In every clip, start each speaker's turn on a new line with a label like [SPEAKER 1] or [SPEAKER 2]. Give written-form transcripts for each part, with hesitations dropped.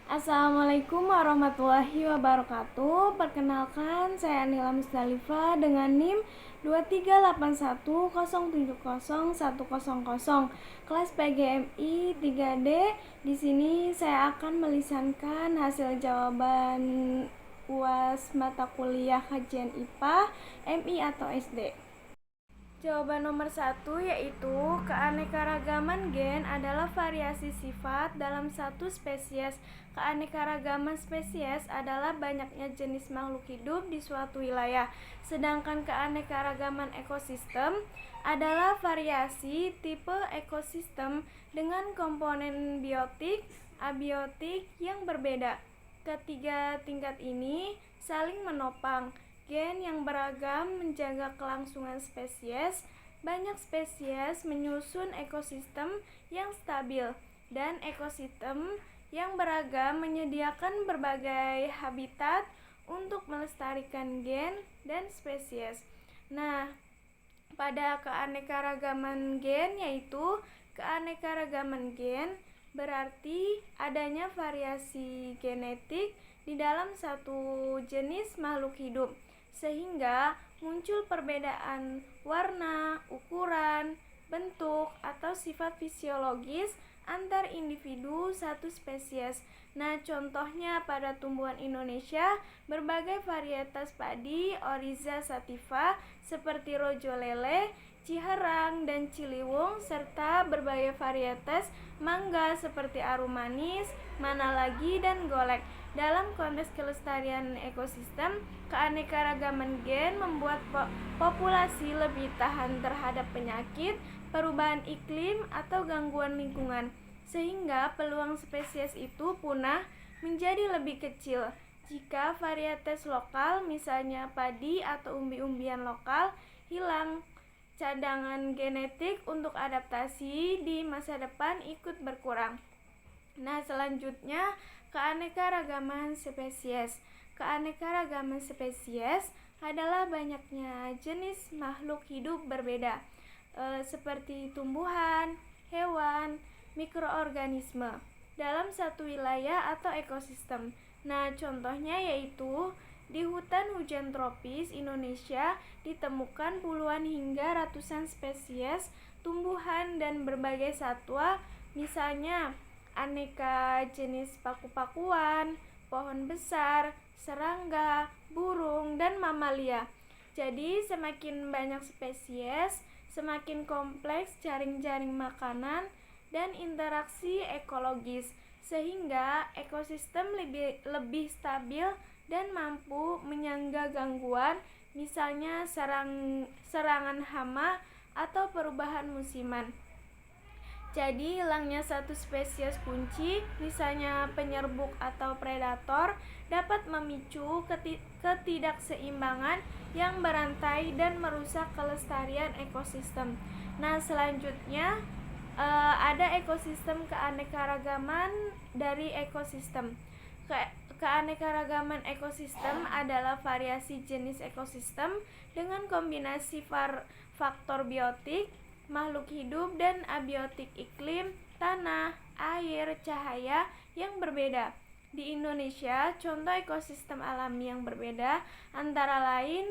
[SPEAKER 1] Assalamualaikum warahmatullahi wabarakatuh. Perkenalkan, saya Nila Musdalifah dengan NIM 2381070100 kelas PGMI 3D. Di sini saya akan melisankan hasil jawaban UAS mata kuliah kajian IPA, MI atau SD. Jawaban nomor 1 yaitu keanekaragaman gen adalah variasi sifat dalam satu spesies. Keanekaragaman spesies adalah banyaknya jenis makhluk hidup di suatu wilayah. Sedangkan keanekaragaman ekosistem adalah variasi tipe ekosistem dengan komponen biotik, abiotik yang berbeda. Ketiga tingkat ini saling menopang. Gen yang beragam menjaga kelangsungan spesies. Banyak spesies menyusun ekosistem yang stabil, dan ekosistem yang beragam menyediakan berbagai habitat untuk melestarikan gen dan spesies. Nah, pada keanekaragaman gen yaitu keanekaragaman gen berarti adanya variasi genetik di dalam satu jenis makhluk hidup, sehingga muncul perbedaan warna, ukuran, bentuk, atau sifat fisiologis antar individu satu spesies. Nah, contohnya pada tumbuhan Indonesia, berbagai varietas padi Oryza sativa seperti rojo lele, ciherang, dan ciliwung, serta berbagai varietas mangga seperti arum manis, manalagi, dan golek. Dalam konteks kelestarian ekosistem, keanekaragaman gen membuat populasi lebih tahan terhadap penyakit, perubahan iklim, atau gangguan lingkungan, sehingga peluang spesies itu punah menjadi lebih kecil. Jika varietas lokal, misalnya padi atau umbi-umbian lokal, hilang, cadangan genetik untuk adaptasi di masa depan ikut berkurang. Nah, selanjutnya keanekaragaman spesies. Keanekaragaman spesies adalah banyaknya jenis makhluk hidup berbeda, seperti tumbuhan, hewan, mikroorganisme dalam satu wilayah atau ekosistem. Nah, contohnya yaitu di hutan hujan tropis Indonesia ditemukan puluhan hingga ratusan spesies tumbuhan dan berbagai satwa, misalnya aneka jenis paku-pakuan, pohon besar, serangga, burung, dan mamalia. Jadi semakin banyak spesies, semakin kompleks jaring-jaring makanan dan interaksi ekologis, sehingga ekosistem lebih stabil dan mampu menyangga gangguan, misalnya serangan hama atau perubahan musiman. Jadi hilangnya satu spesies kunci, misalnya penyerbuk atau predator, dapat memicu ketidakseimbangan yang berantai dan merusak kelestarian ekosistem. Nah, selanjutnya ada ekosistem keanekaragaman dari ekosistem. Keanekaragaman ekosistem adalah variasi jenis ekosistem dengan kombinasi faktor biotik, makhluk hidup, dan abiotik iklim, tanah, air, cahaya yang berbeda. Di Indonesia, contoh ekosistem alami yang berbeda antara lain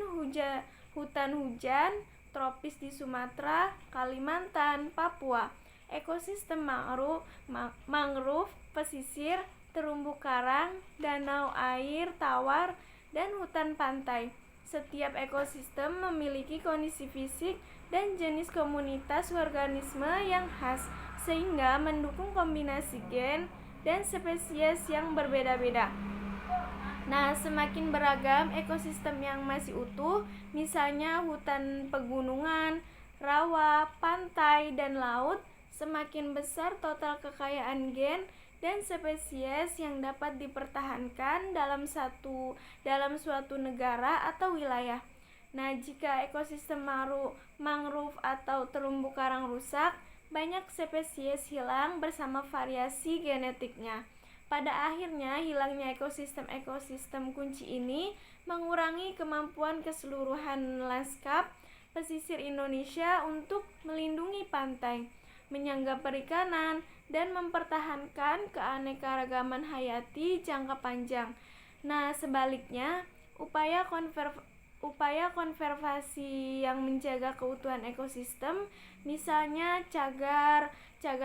[SPEAKER 1] hutan hujan tropis di Sumatera, Kalimantan, Papua, ekosistem mangrove pesisir, terumbu karang, danau air tawar, dan hutan pantai. Setiap ekosistem memiliki kondisi fisik dan jenis komunitas organisme yang khas, sehingga mendukung kombinasi gen dan spesies yang berbeda-beda. Nah, semakin beragam ekosistem yang masih utuh, misalnya hutan pegunungan, rawa, pantai, dan laut, semakin besar total kekayaan gen dan spesies yang dapat dipertahankan dalam suatu negara atau wilayah. Nah, jika ekosistem mangrove atau terumbu karang rusak, banyak spesies hilang bersama variasi genetiknya. Pada akhirnya, hilangnya ekosistem kunci ini mengurangi kemampuan keseluruhan lanskap pesisir Indonesia untuk melindungi pantai, menyangga perikanan, dan mempertahankan keanekaragaman hayati jangka panjang. Nah, sebaliknya, upaya konservasi yang menjaga keutuhan ekosistem, misalnya cagar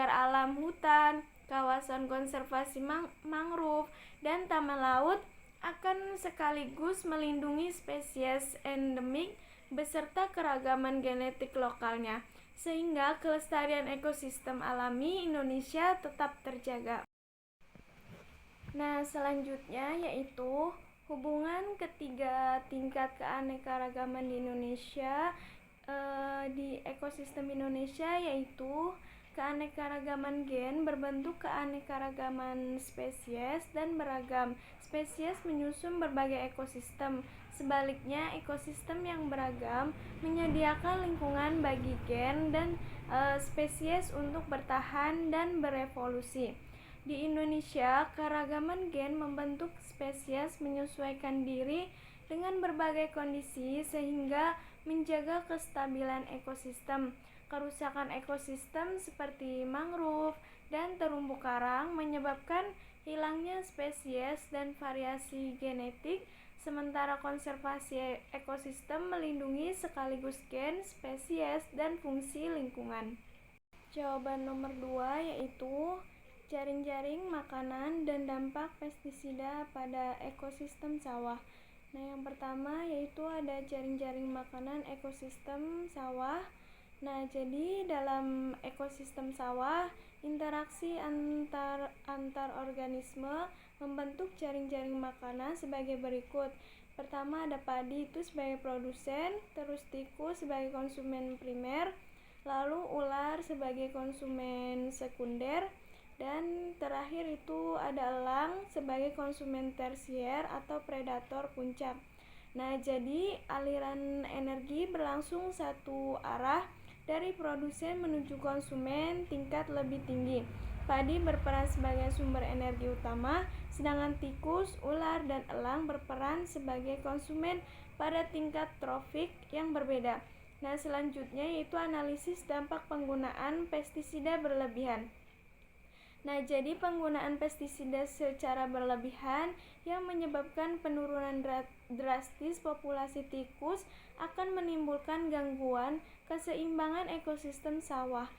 [SPEAKER 1] alam hutan, kawasan konservasi mangrove, dan taman laut, akan sekaligus melindungi spesies endemik beserta keragaman genetik lokalnya, sehingga kelestarian ekosistem alami Indonesia tetap terjaga. Nah, selanjutnya yaitu hubungan ketiga tingkat keanekaragaman di Indonesia, di ekosistem Indonesia, yaitu keanekaragaman gen berbentuk keanekaragaman spesies dan beragam spesies menyusun berbagai ekosistem. Sebaliknya, ekosistem yang beragam menyediakan lingkungan bagi gen dan spesies untuk bertahan dan berevolusi. Di Indonesia, keragaman gen membentuk spesies menyesuaikan diri dengan berbagai kondisi sehingga menjaga kestabilan ekosistem. Kerusakan ekosistem seperti mangrove dan terumbu karang menyebabkan hilangnya spesies dan variasi genetik, sementara konservasi ekosistem melindungi sekaligus gen, spesies, dan fungsi lingkungan. Jawaban nomor 2 yaitu jaring-jaring makanan dan dampak pestisida pada ekosistem sawah. Nah, yang pertama yaitu ada jaring-jaring makanan ekosistem sawah. Nah, jadi dalam ekosistem sawah, interaksi antar organisme membentuk jaring-jaring makanan sebagai berikut. Pertama ada padi itu sebagai produsen, terus tikus sebagai konsumen primer, lalu ular sebagai konsumen sekunder, dan terakhir itu ada elang sebagai konsumen tersier atau predator puncak. Nah, jadi aliran energi berlangsung satu arah dari produsen menuju konsumen tingkat lebih tinggi. Padi berperan sebagai sumber energi utama, sedangkan tikus, ular, dan elang berperan sebagai konsumen pada tingkat trofik yang berbeda. Nah, selanjutnya yaitu analisis dampak penggunaan pestisida berlebihan. Nah, jadi penggunaan pestisida secara berlebihan yang menyebabkan penurunan drastis populasi tikus akan menimbulkan gangguan keseimbangan ekosistem sawah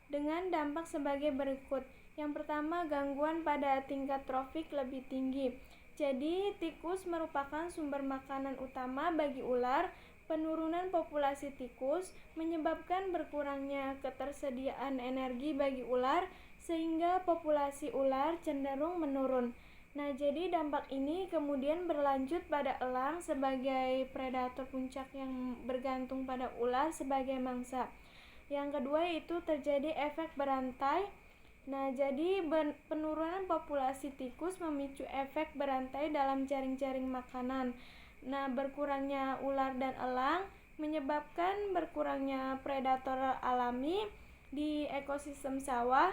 [SPEAKER 1] dengan dampak sebagai berikut. Yang pertama, gangguan pada tingkat trofik lebih tinggi. Jadi, tikus merupakan sumber makanan utama bagi ular. Penurunan populasi tikus menyebabkan berkurangnya ketersediaan energi bagi ular, sehingga populasi ular cenderung menurun. Nah, jadi dampak ini kemudian berlanjut pada elang sebagai predator puncak yang bergantung pada ular sebagai mangsa. Yang kedua yaitu terjadi efek berantai. Nah, jadi penurunan populasi tikus memicu efek berantai dalam jaring-jaring makanan. Nah, berkurangnya ular dan elang menyebabkan berkurangnya predator alami di ekosistem sawah,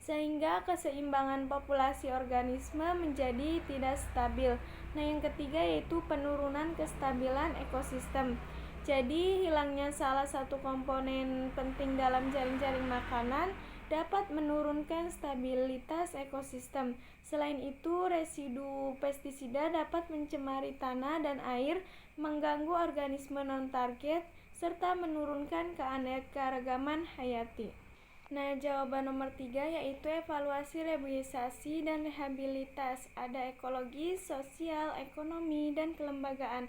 [SPEAKER 1] sehingga keseimbangan populasi organisme menjadi tidak stabil. Nah, yang ketiga yaitu penurunan kestabilan ekosistem. Jadi, hilangnya salah satu komponen penting dalam jaring-jaring makanan dapat menurunkan stabilitas ekosistem. Selain itu, residu pestisida dapat mencemari tanah dan air, mengganggu organisme non-target, serta menurunkan keanekaragaman hayati. Nah, jawaban nomor 3 yaitu evaluasi reboisasi dan rehabilitas. Ada ekologi, sosial, ekonomi, dan kelembagaan.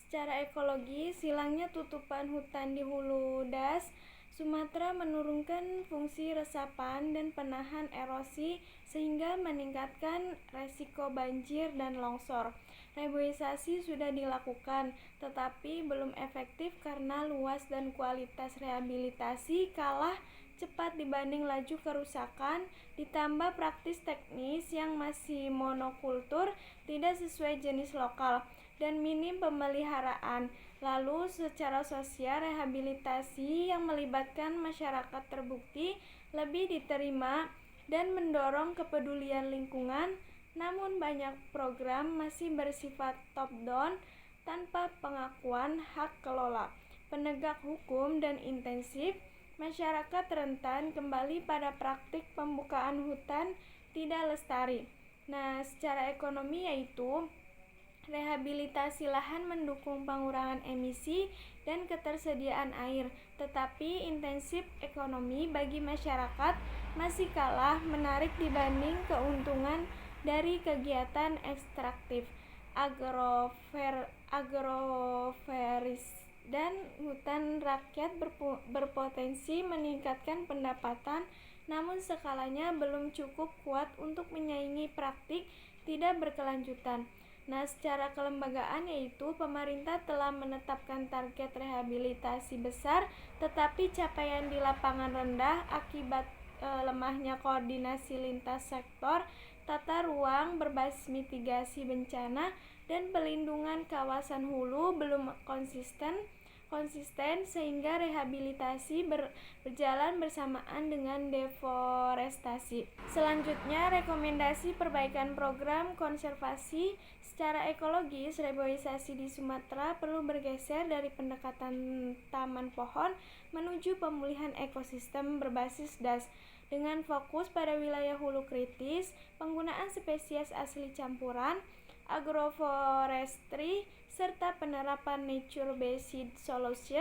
[SPEAKER 1] Secara ekologis, hilangnya tutupan hutan di hulu das Sumatera menurunkan fungsi resapan dan penahan erosi sehingga meningkatkan resiko banjir dan longsor. Reboisasi sudah dilakukan, tetapi belum efektif karena luas dan kualitas rehabilitasi kalah cepat dibanding laju kerusakan, ditambah praktis teknis yang masih monokultur, tidak sesuai jenis lokal, dan minim pemeliharaan. Lalu secara sosial, rehabilitasi yang melibatkan masyarakat terbukti lebih diterima dan mendorong kepedulian lingkungan, namun banyak program masih bersifat top-down tanpa pengakuan hak kelola, penegak hukum, dan intensif masyarakat rentan kembali pada praktik pembukaan hutan tidak lestari. Nah, secara ekonomi yaitu rehabilitasi lahan mendukung pengurangan emisi dan ketersediaan air, tetapi intensif ekonomi bagi masyarakat masih kalah menarik dibanding keuntungan dari kegiatan ekstraktif, agroforestry dan hutan rakyat berpotensi meningkatkan pendapatan, namun skalanya belum cukup kuat untuk menyaingi praktik tidak berkelanjutan. Nah, secara kelembagaan yaitu pemerintah telah menetapkan target rehabilitasi besar, tetapi capaian di lapangan rendah akibat lemahnya koordinasi lintas sektor, tata ruang berbasis mitigasi bencana, dan pelindungan kawasan hulu belum konsisten sehingga rehabilitasi berjalan bersamaan dengan deforestasi. Selanjutnya, rekomendasi perbaikan program konservasi secara ekologis. Reboisasi di Sumatera perlu bergeser dari pendekatan taman pohon menuju pemulihan ekosistem berbasis DAS dengan fokus pada wilayah hulu kritis, penggunaan spesies asli campuran, agroforestry, serta penerapan nature-based solution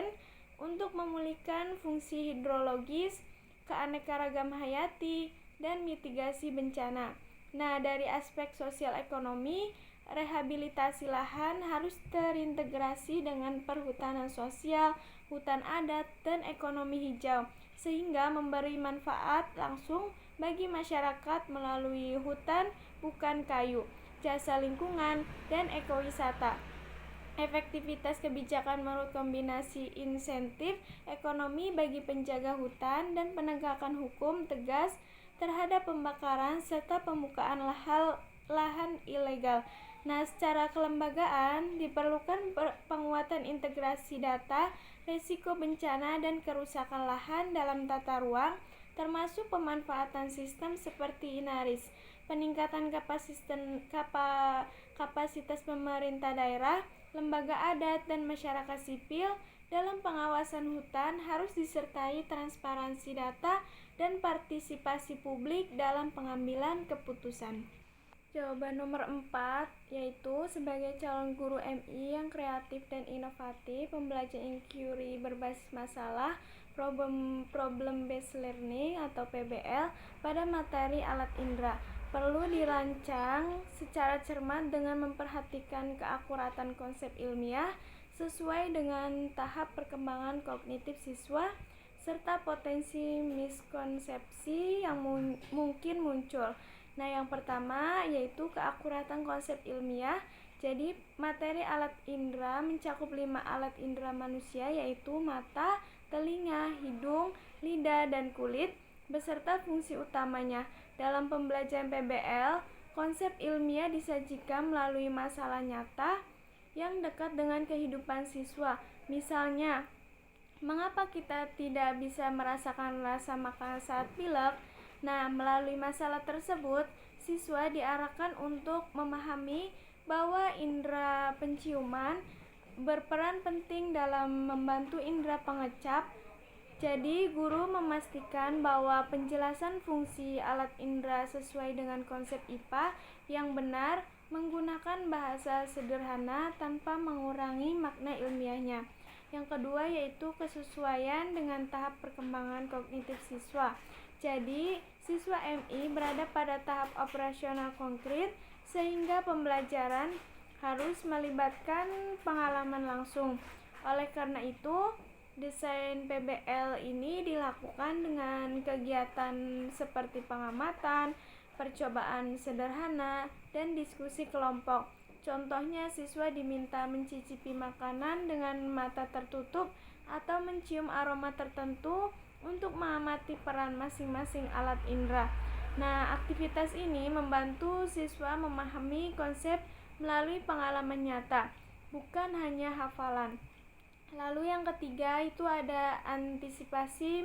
[SPEAKER 1] untuk memulihkan fungsi hidrologis, keanekaragaman hayati, dan mitigasi bencana. Nah, dari aspek sosial ekonomi, rehabilitasi lahan harus terintegrasi dengan perhutanan sosial, hutan adat, dan ekonomi hijau, sehingga memberi manfaat langsung bagi masyarakat melalui hutan bukan kayu, jasa lingkungan, dan ekowisata. Efektivitas kebijakan menurut kombinasi insentif ekonomi bagi penjaga hutan dan penegakan hukum tegas terhadap pembakaran serta pembukaan lahan ilegal. Nah, secara kelembagaan diperlukan penguatan integrasi data, risiko bencana dan kerusakan lahan dalam tata ruang, termasuk pemanfaatan sistem seperti Inaris, peningkatan kapasitas pemerintah daerah, lembaga adat, dan masyarakat sipil dalam pengawasan hutan harus disertai transparansi data dan partisipasi publik dalam pengambilan keputusan. Jawaban nomor 4 yaitu sebagai calon guru MI yang kreatif dan inovatif, pembelajaran inquiry berbasis masalah, problem based learning atau PBL pada materi alat indera perlu dirancang secara cermat dengan memperhatikan keakuratan konsep ilmiah sesuai dengan tahap perkembangan kognitif siswa serta potensi miskonsepsi yang mungkin muncul. Nah, yang pertama yaitu keakuratan konsep ilmiah. Jadi, materi alat indera mencakup 5 alat indera manusia yaitu mata, telinga, hidung, lidah, dan kulit beserta fungsi utamanya. Dalam pembelajaran PBL, konsep ilmiah disajikan melalui masalah nyata yang dekat dengan kehidupan siswa. Misalnya, mengapa kita tidak bisa merasakan rasa makan saat pilek? Nah, melalui masalah tersebut, siswa diarahkan untuk memahami bahwa indera penciuman berperan penting dalam membantu indera pengecap. Jadi, guru memastikan bahwa penjelasan fungsi alat indera sesuai dengan konsep IPA yang benar, menggunakan bahasa sederhana tanpa mengurangi makna ilmiahnya. Yang kedua yaitu kesesuaian dengan tahap perkembangan kognitif siswa. Jadi, siswa MI berada pada tahap operasional konkret sehingga pembelajaran harus melibatkan pengalaman langsung. Oleh karena itu, desain PBL ini dilakukan dengan kegiatan seperti pengamatan, percobaan sederhana, dan diskusi kelompok. Contohnya, siswa diminta mencicipi makanan dengan mata tertutup atau mencium aroma tertentu untuk mengamati peran masing-masing alat indera. Nah, aktivitas ini membantu siswa memahami konsep melalui pengalaman nyata, bukan hanya hafalan. Lalu yang ketiga itu ada antisipasi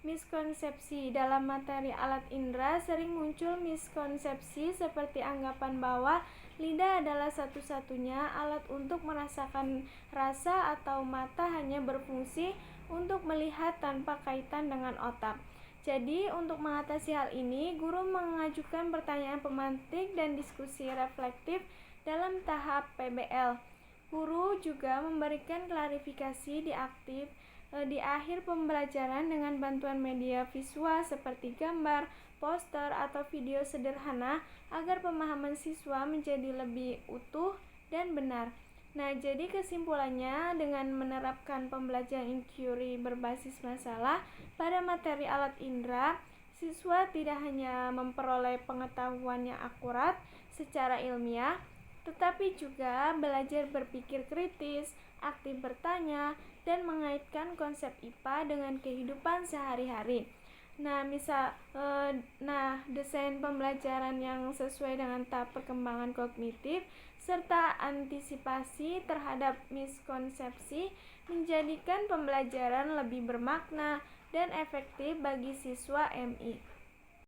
[SPEAKER 1] miskonsepsi. Dalam materi alat indera sering muncul miskonsepsi seperti anggapan bahwa lidah adalah satu-satunya alat untuk merasakan rasa atau mata hanya berfungsi untuk melihat tanpa kaitan dengan otak. Jadi, untuk mengatasi hal ini, guru mengajukan pertanyaan pemantik dan diskusi reflektif dalam tahap PBL. Guru juga memberikan klarifikasi di akhir pembelajaran dengan bantuan media visual seperti gambar, poster, atau video sederhana agar pemahaman siswa menjadi lebih utuh dan benar. Nah, jadi kesimpulannya, dengan menerapkan pembelajaran inquiry berbasis masalah pada materi alat indera, siswa tidak hanya memperoleh pengetahuan yang akurat secara ilmiah, tetapi juga belajar berpikir kritis, aktif bertanya, dan mengaitkan konsep IPA dengan kehidupan sehari-hari. Desain pembelajaran yang sesuai dengan tahap perkembangan kognitif serta antisipasi terhadap miskonsepsi menjadikan pembelajaran lebih bermakna dan efektif bagi siswa MI.